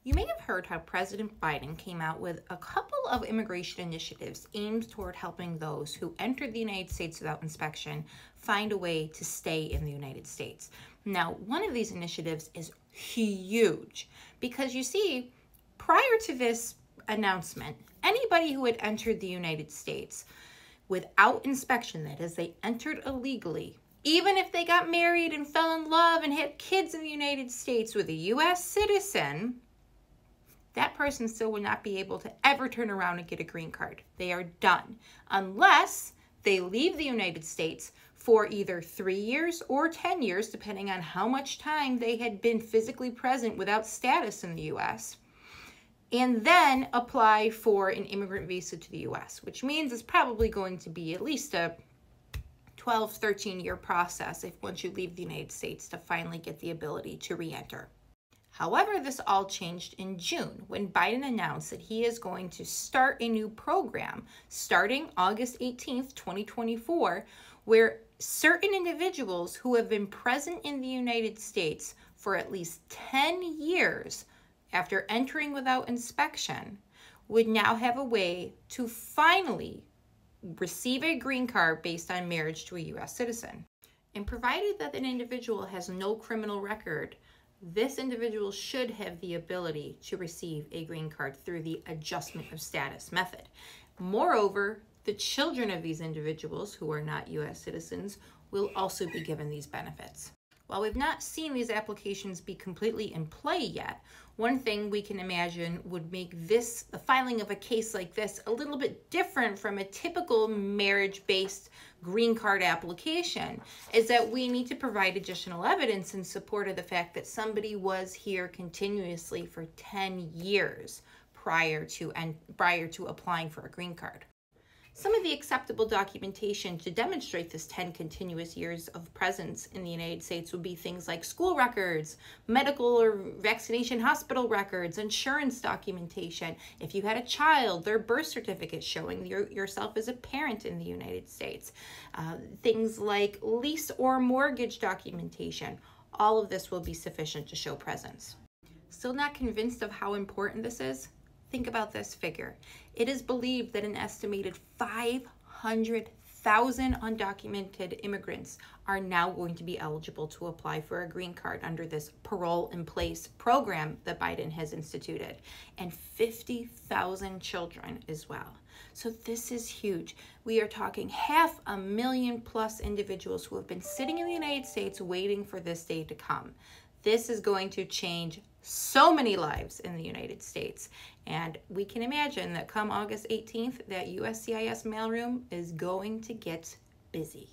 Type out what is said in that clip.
You may have heard how President Biden came out with a couple of immigration initiatives aimed toward helping those who entered the United States without inspection find a way to stay in the United States. Now, one of these initiatives is huge because you see, prior to this announcement, anybody who had entered the United States without inspection, that is, they entered illegally, even if they got married and fell in love and had kids in the United States with a U.S. citizen, that person still would not be able to ever turn around and get a green card. They are done unless they leave the United States for either 3 years or 10 years, depending on how much time they had been physically present without status in the U.S., and then apply for an immigrant visa to the U.S., which means it's probably going to be at least a 12, 13-year process if once you leave the United States to finally get the ability to re-enter. However, this all changed in June when Biden announced that he is going to start a new program starting August 18th, 2024, where certain individuals who have been present in the United States for at least 10 years after entering without inspection would now have a way to finally receive a green card based on marriage to a U.S. citizen. And provided that an individual has no criminal record, this individual should have the ability to receive a green card through the adjustment of status method. Moreover, the children of these individuals who are not U.S. citizens will also be given these benefits. While we've not seen these applications be completely in play yet, one thing we can imagine would make the filing of a case like this a little bit different from a typical marriage-based green card application is that we need to provide additional evidence in support of the fact that somebody was here continuously for 10 years prior to applying for a green card. Some of the acceptable documentation to demonstrate this 10 continuous years of presence in the United States would be things like school records, medical or vaccination hospital records, insurance documentation. If you had a child, their birth certificate showing yourself as a parent in the United States. Things like lease or mortgage documentation. All of this will be sufficient to show presence. Still not convinced of how important this is? Think about this figure. It is believed that an estimated 500,000 undocumented immigrants are now going to be eligible to apply for a green card under this parole in place program that Biden has instituted, and 50,000 children as well. So this is huge. We are talking 500,000+ individuals who have been sitting in the United States waiting for this day to come. This is going to change so many lives in the United States. And we can imagine that come August 18th, that USCIS mailroom is going to get busy.